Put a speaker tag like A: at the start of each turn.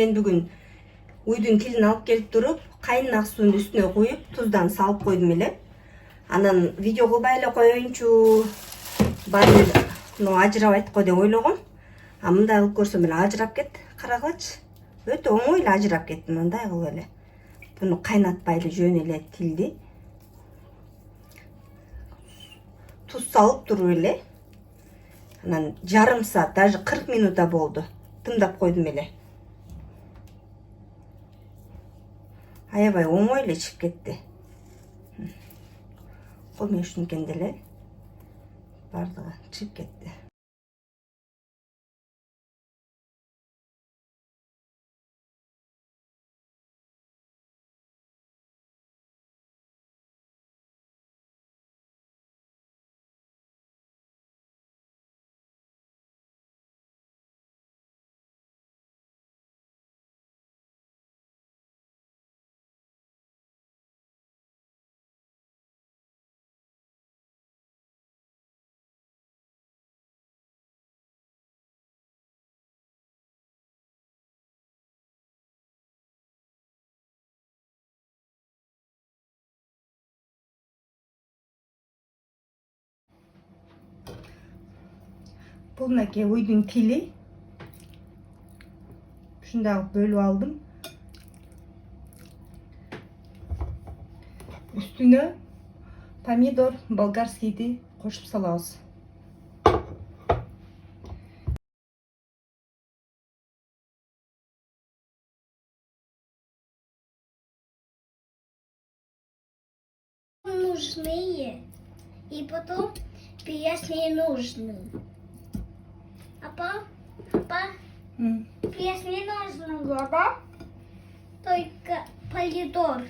A: Мен бүгін уйдун тилин алып келип туруп, кайнак суунун үстүнө куюп, туздан салып койдум эле. Анан видео кылбай эле коеюнчу, баары ажырабайт го деп ойлогом. А мындай кылып көрсөм эле ажырап кетти. Карагылачы. Өтө оңой эле ажырап кетти мындай кылып эле. Буну кайнатпай эле жөн эле тилди. Туз салып туруп эле. Анан жарым саат, даже 40 минута болду. Тымдап койдум эле. Аябай оңой эле чыгып кетти. Комешникен деле бардыгы чыгып кетти. Бул мынакей уйдун тили. Ушундай кылып бөлүп алдым. Üstüne помидор болгарскийди кошуп салабыз.
B: Нужные и потом перец не нужны. Апа, перец не нужен, да? Только помидор.